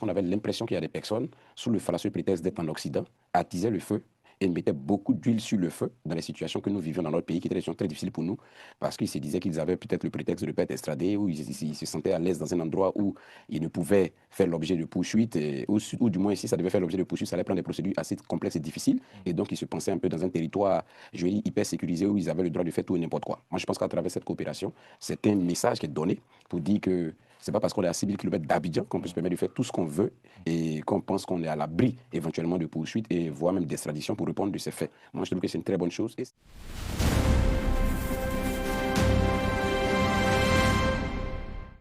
On avait l'impression qu'il y a des personnes, sous le fallacieux prétexte d'être en Occident, attisaient le feu et mettaient beaucoup d'huile sur le feu dans les situations que nous vivions dans notre pays, qui étaient des situations très difficiles pour nous, parce qu'ils se disaient qu'ils avaient peut-être le prétexte de ne pas être extradés, ou ils se sentaient à l'aise dans un endroit où ils ne pouvaient faire l'objet de poursuites, ou du moins si ça devait faire l'objet de poursuites, ça allait prendre des procédures assez complexes et difficiles, et donc ils se pensaient un peu dans un territoire, je vais dire, hyper sécurisé, où ils avaient le droit de faire tout et n'importe quoi. Moi, je pense qu'à travers cette coopération, c'est un message qui est donné pour dire que c'est pas parce qu'on est à 6000 km d'Abidjan qu'on peut se permettre de faire tout ce qu'on veut et qu'on pense qu'on est à l'abri éventuellement de poursuites et voire même d'extradition pour répondre de ces faits. Moi, je trouve que c'est une très bonne chose.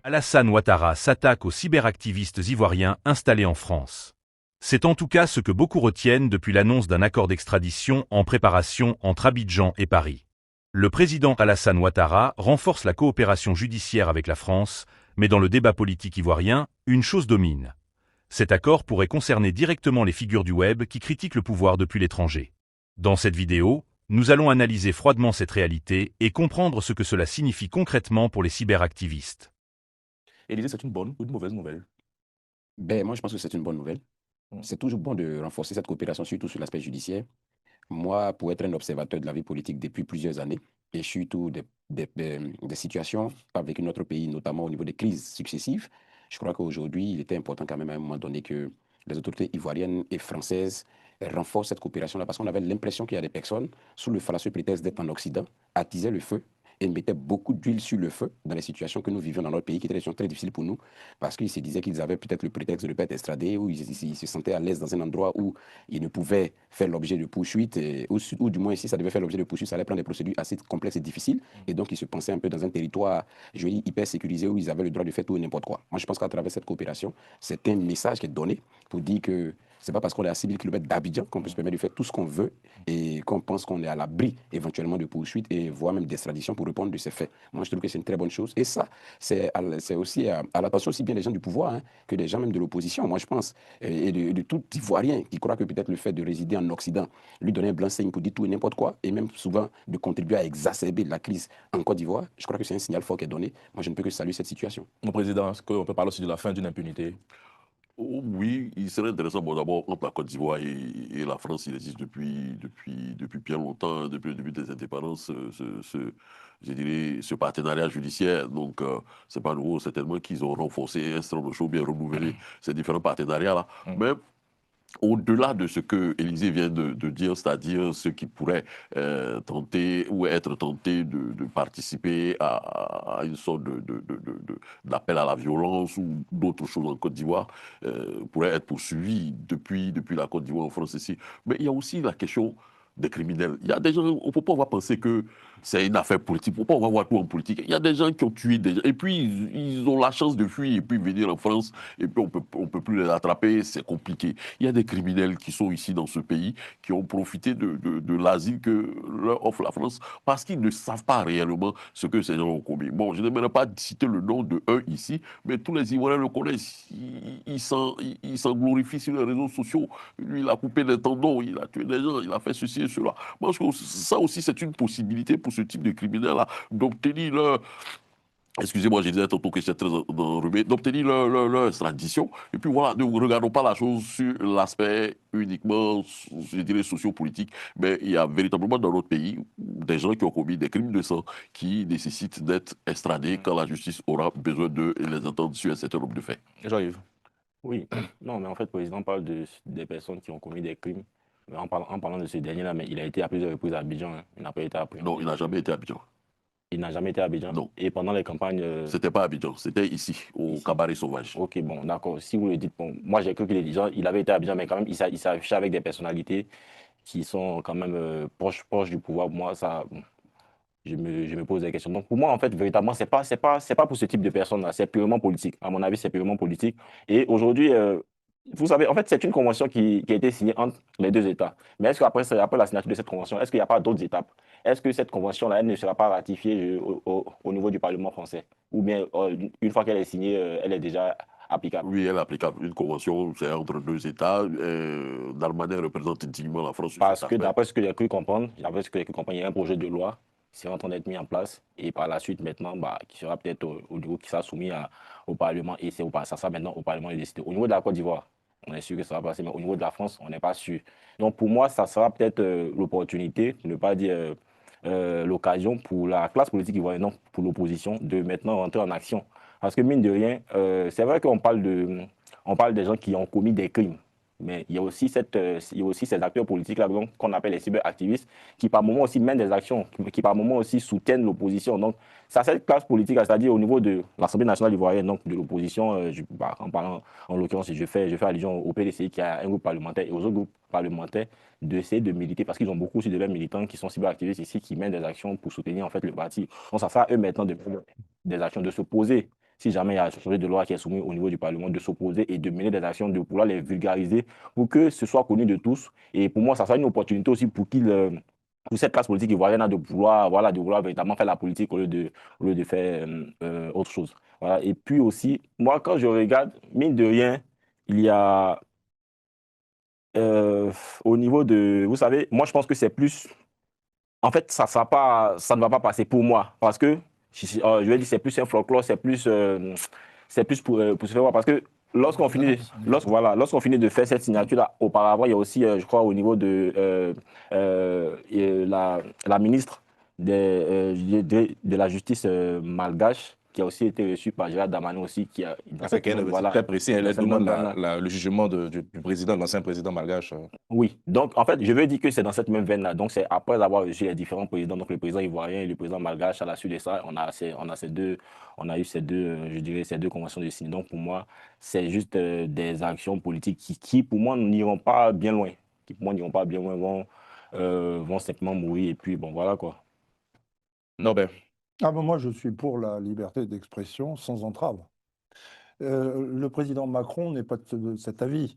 Alassane Ouattara s'attaque aux cyberactivistes ivoiriens installés en France. C'est en tout cas ce que beaucoup retiennent depuis l'annonce d'un accord d'extradition en préparation entre Abidjan et Paris. Le président Alassane Ouattara renforce la coopération judiciaire avec la France, mais dans le débat politique ivoirien, une chose domine. Cet accord pourrait concerner directement les figures du web qui critiquent le pouvoir depuis l'étranger. Dans cette vidéo, nous allons analyser froidement cette réalité et comprendre ce que cela signifie concrètement pour les cyberactivistes. Élisée, c'est une bonne ou une mauvaise nouvelle? Moi, je pense que c'est une bonne nouvelle. C'est toujours bon de renforcer cette coopération, surtout sur l'aspect judiciaire. Moi, pour être un observateur de la vie politique depuis plusieurs années, et surtout des situations avec notre pays, notamment au niveau des crises successives, je crois qu'aujourd'hui, il était important quand même à un moment donné que les autorités ivoiriennes et françaises renforcent cette coopération-là, parce qu'on avait l'impression qu'il y a des personnes, sous le fallacieux prétexte d'être en Occident, attisaient le feu et mettaient beaucoup d'huile sur le feu dans les situations que nous vivions dans notre pays, qui étaient des situations très difficiles pour nous, parce qu'ils se disaient qu'ils avaient peut-être le prétexte de ne pas être extradés, ou ils se sentaient à l'aise dans un endroit où ils ne pouvaient faire l'objet de poursuites, ou du moins si ça devait faire l'objet de poursuites, ça allait prendre des procédures assez complexes et difficiles, et donc ils se pensaient un peu dans un territoire, je veux dire, hyper sécurisé, où ils avaient le droit de faire tout et n'importe quoi. Moi, je pense qu'à travers cette coopération, c'est un message qui est donné pour dire que c'est pas parce qu'on est à 6000 km d'Abidjan qu'on peut se permettre de faire tout ce qu'on veut et qu'on pense qu'on est à l'abri éventuellement de poursuites et voire même d'extradition pour répondre de ces faits. Moi, je trouve que c'est une très bonne chose. Et ça, c'est aussi à l'attention aussi bien des gens du pouvoir que des gens même de l'opposition, moi, je pense, et de tout Ivoirien qui croit que peut-être le fait de résider en Occident lui donner un blanc-seing pour dire tout et n'importe quoi, et même souvent de contribuer à exacerber la crise en Côte d'Ivoire. Je crois que c'est un signal fort qui est donné. Moi, je ne peux que saluer cette situation. Mon président, est-ce qu'on peut parler aussi de la fin d'une impunité? Oh, oui, il serait intéressant. Bon, d'abord, entre la Côte d'Ivoire et la France, il existe depuis bien longtemps, depuis le début des indépendances, je dirais, ce partenariat judiciaire. Donc, c'est pas nouveau. Certainement qu'ils ont renforcé un certain nombre de choses, bien renouvelé ces différents partenariats-là. Mais au-delà de ce que Élysée vient de dire, c'est-à-dire ceux qui pourraient tenter ou être tentés de participer à une sorte d'appel à la violence ou d'autres choses en Côte d'Ivoire, pourraient être poursuivis depuis la Côte d'Ivoire en France ici. Mais il y a aussi la question des criminels. Il y a des gens, on ne peut pas avoir pensé que c'est une affaire politique. On ne peut pas avoir tout en politique. Il y a des gens qui ont tué des gens. Et puis, ils ont la chance de fuir et puis venir en France. Et puis, on peut plus les attraper. C'est compliqué. Il y a des criminels qui sont ici dans ce pays, qui ont profité de l'asile que leur offre la France parce qu'ils ne savent pas réellement ce que ces gens ont commis. Bon, je n'aimerais pas citer le nom de un ici, mais tous les Ivoiriens le connaissent. Ils s'en glorifient sur les réseaux sociaux. Lui, il a coupé des tendons, il a tué des gens, il a fait ceci et cela. Moi, je pense que ça aussi, c'est une possibilité pour ce type de criminels-là d'obtenir leur, excusez-moi, je disais tantôt que c'est très enrhumé, d'obtenir leur extradition. Et puis voilà, ne regardons pas la chose sur l'aspect uniquement, je dirais, sociopolitique, mais il y a véritablement dans notre pays des gens qui ont commis des crimes de sang qui nécessitent d'être extradés quand la justice aura besoin d'eux et les entendre sur un certain nombre de faits. Jean-Yves. Oui, non, mais en fait, le président parle des personnes qui ont commis des crimes. Mais en parlant de ce dernier-là, mais il a été à plusieurs reprises à Abidjan. Hein. Il n'a pas été appris. Non, il n'a jamais été à Abidjan. Il n'a jamais été à Abidjan. Non. Et pendant les campagnes. C'était pas à Abidjan, c'était ici, au Cabaret Sauvage. Ok, bon, d'accord. Si vous le dites, bon, moi j'ai cru qu'il avait été à Abidjan, mais quand même, il s'est affiché avec des personnalités qui sont quand même proches du pouvoir. Moi, ça. Bon, je me pose des questions. Donc pour moi, en fait, véritablement, c'est pas pour ce type de personnes-là. C'est purement politique. À mon avis, c'est purement politique. Et aujourd'hui, vous savez, en fait, c'est une convention qui a été signée entre les deux États. Mais est-ce qu'après après la signature de cette convention, est-ce qu'il n'y a pas d'autres étapes? Est-ce que cette convention-là, elle ne sera pas ratifiée au niveau du Parlement français? Ou bien, une fois qu'elle est signée, elle est déjà applicable? Oui, elle est applicable. Une convention, c'est entre deux États. Darmanin représente dignement la France. Parce que d'après ce que j'ai cru comprendre, il y a un projet de loi c'est en train d'être mis en place et par la suite maintenant, qui sera peut-être au niveau qui sera soumis au Parlement et ça sera maintenant au Parlement de décider. Au niveau de la Côte d'Ivoire, on est sûr que ça va passer, mais au niveau de la France, on n'est pas sûr. Donc pour moi, ça sera peut-être l'opportunité, pour ne pas dire l'occasion pour la classe politique ivoirienne, non, pour l'opposition, de maintenant rentrer en action. Parce que mine de rien, c'est vrai qu'on on parle des gens qui ont commis des crimes. Mais il y a aussi, il y a aussi ces acteurs politiques-là qu'on appelle les cyberactivistes qui par moments aussi mènent des actions, qui par moments aussi soutiennent l'opposition. Donc, c'est à cette classe politique, c'est-à-dire au niveau de l'Assemblée nationale ivoirienne, donc de l'opposition, en parlant, en l'occurrence, je fais allusion au PDCI qui a un groupe parlementaire et aux autres groupes parlementaires d'essayer de militer parce qu'ils ont beaucoup aussi de leurs militants qui sont cyberactivistes ici, qui mènent des actions pour soutenir en fait le parti. Donc, ça sera eux maintenant de mener des actions, de s'opposer si jamais il y a un projet de loi qui est soumis au niveau du Parlement, de s'opposer et de mener des actions, de pouvoir les vulgariser pour que ce soit connu de tous. Et pour moi, ça sera une opportunité aussi pour pour cette classe politique ivoirienne de pouvoir, voilà, de vouloir véritablement faire la politique au lieu de faire autre chose. Voilà. Et puis aussi, moi, quand je regarde, mine de rien, il y a au niveau de... Vous savez, moi, je pense que c'est plus... En fait, ça ne va pas passer pour moi parce que, je vais dire, c'est plus un folklore, c'est plus pour se faire voir parce que lorsqu'on finit de faire cette signature-là, auparavant, il y a aussi, je crois, au niveau de la ministre de la justice malgache, qui a aussi été reçue par Gérald Damané aussi, qui a... C'est très précis, elle demande le jugement du président, de l'ancien président malgache. Oui, donc en fait, je veux dire que c'est dans cette même veine-là. Donc c'est après avoir reçu les différents présidents, donc le président ivoirien et le président malgache, à la suite de ça, on a eu ces deux, je dirais, ces deux conventions de signer. Donc pour moi, c'est juste des actions politiques qui, pour moi, n'iront pas bien loin. Qui, pour moi, n'iront pas bien loin, vont simplement mourir et puis bon, voilà quoi. Norbert. Ah ben moi, je suis pour la liberté d'expression sans entrave. Le président Macron n'est pas de cet avis.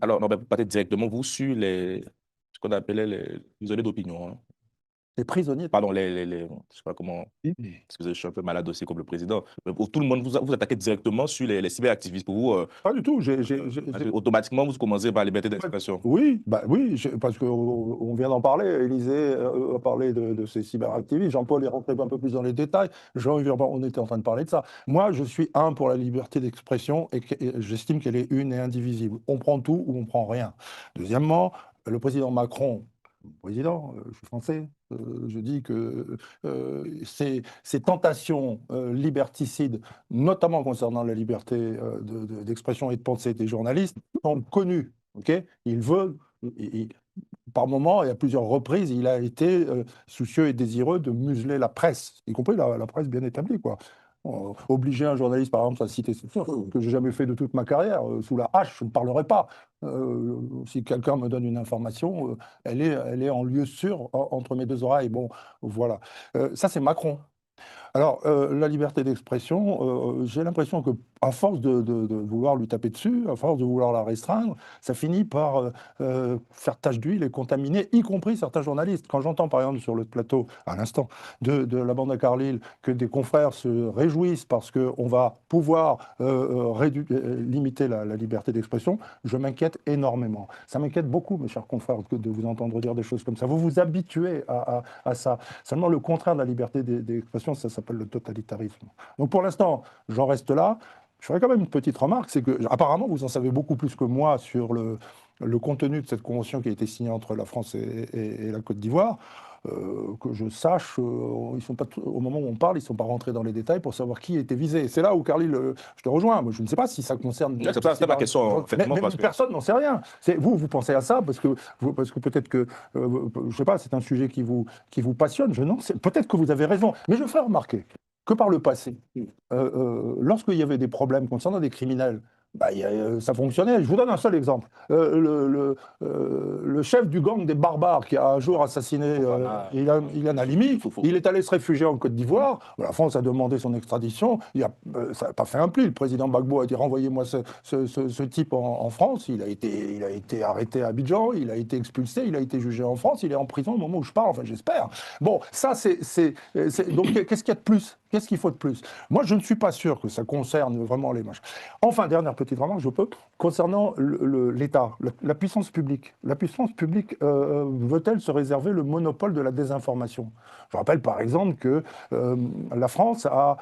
Alors, Norbert, peut-être directement, vous, sur ce qu'on appelait les isolés d'opinion. Hein. Les prisonniers. Pardon, je sais pas comment. Excusez, je suis un peu malade aussi comme le président. Mais pour tout le monde, vous attaquez directement sur les cyberactivistes. Pour vous, pas du tout. Automatiquement, vous commencez par la liberté d'expression. Oui, parce qu'on vient d'en parler. Élysée a parlé de ces cyberactivistes. Jean-Paul est rentré un peu plus dans les détails. On était en train de parler de ça. Moi, je suis pour la liberté d'expression et j'estime qu'elle est une et indivisible. On prend tout ou on prend rien. Deuxièmement, le président Macron. Président, je suis français, je dis que ces tentations liberticides, notamment concernant la liberté d'expression et de pensée des journalistes, sont connues. Okay, par moment et à plusieurs reprises, il a été soucieux et désireux de museler la presse, y compris la presse bien établie, quoi. Obliger un journaliste, par exemple, à citer que j'ai jamais fait de toute ma carrière, sous la hache, je ne parlerai pas. Si quelqu'un me donne une information, elle est en lieu sûr entre mes deux oreilles. Bon, voilà. Ça, c'est Macron. Alors, la liberté d'expression, j'ai l'impression qu'à force de vouloir lui taper dessus, à force de vouloir la restreindre, ça finit par faire tache d'huile et contaminer, y compris certains journalistes. Quand j'entends, par exemple, sur le plateau, à l'instant, de la bande à Carlyle, que des confrères se réjouissent parce qu'on va pouvoir limiter la liberté d'expression, je m'inquiète énormément. Ça m'inquiète beaucoup, mes chers confrères, de vous entendre dire des choses comme ça. Vous vous habituez à ça. Seulement, le contraire de la liberté d'expression, ça s'appelle le totalitarisme. Donc pour l'instant, j'en reste là. Je ferai quand même une petite remarque, c'est que apparemment vous en savez beaucoup plus que moi sur le contenu de cette convention qui a été signée entre la France et la Côte d'Ivoire. Que je sache, ils sont pas au moment où on parle, ils ne sont pas rentrés dans les détails pour savoir qui était visé. C'est là où, Carlyle, je te rejoins. Moi, je ne sais pas si ça concerne... C'est ma question. Mais personne n'en sait rien. Vous pensez à ça parce que peut-être que, je ne sais pas, c'est un sujet qui vous passionne. Peut-être que vous avez raison. Mais je ferai remarquer que par le passé, lorsqu'il y avait des problèmes concernant des criminels, ça fonctionnait. Je vous donne un seul exemple. Le chef du gang des barbares qui a un jour assassiné Ilan Halimi, il est allé se réfugier en Côte d'Ivoire. La France a demandé son extradition. Ça n'a pas fait un pli. Le président Gbagbo a dit renvoyez-moi ce type en France. Il a été arrêté à Abidjan, il a été expulsé, il a été jugé en France, il est en prison au moment où je parle, enfin j'espère. Bon, ça c'est... Donc qu'est-ce qu'il y a de plus ? Qu'est-ce qu'il faut de plus? Moi, je ne suis pas sûr que ça concerne vraiment les machins. Enfin, dernière petite remarque, je peux, concernant l'État, la puissance publique. La puissance publique veut-elle se réserver le monopole de la désinformation? Je rappelle par exemple que la France a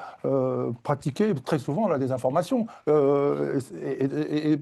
pratiqué très souvent la désinformation. Il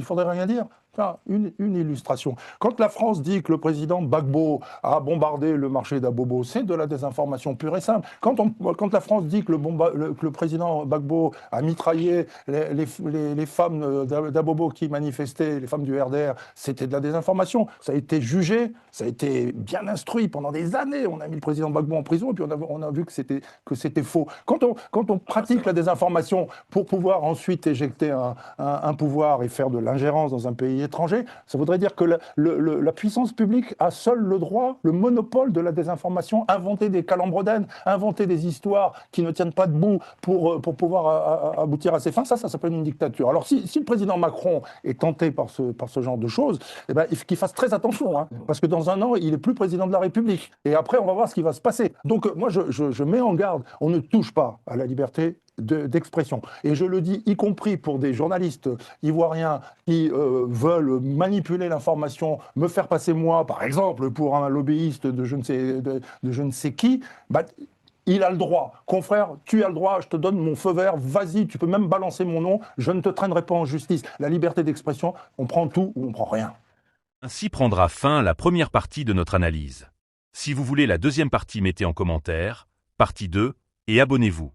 faudrait rien dire. Enfin, une illustration. Quand la France dit que le président Gbagbo a bombardé le marché d'Abobo, c'est de la désinformation pure et simple. Quand la France dit que le président Gbagbo a mitraillé les femmes d'Abobo qui manifestaient, les femmes du RDR, c'était de la désinformation. Ça a été jugé, ça a été bien instruit pendant des années. On a mis le président Gbagbo en prison et puis on a vu que c'était faux. Quand on pratique la désinformation pour pouvoir ensuite éjecter un pouvoir et faire de l'ingérence dans un pays étranger, ça voudrait dire que la puissance publique a seule le droit, le monopole de la désinformation, inventer des calembredaines, inventer des histoires qui ne tiennent pas debout pour pouvoir aboutir à ses fins. Ça s'appelle une dictature. Alors si le président Macron est tenté par ce genre de choses, eh ben, qu'il fasse très attention, hein, parce que dans un an, il n'est plus président de la République. Et après, on va voir ce qui va se passer. Donc moi, je mets en garde, on ne touche pas à la liberté d'expression. Et je le dis, y compris pour des journalistes ivoiriens qui veulent manipuler l'information, me faire passer moi, par exemple, pour un lobbyiste de je ne sais qui, bah, il a le droit. Confrère, tu as le droit, je te donne mon feu vert, vas-y, tu peux même balancer mon nom, je ne te traînerai pas en justice. La liberté d'expression, on prend tout ou on prend rien. Ainsi prendra fin la première partie de notre analyse. Si vous voulez la deuxième partie, mettez en commentaire, partie 2, et abonnez-vous.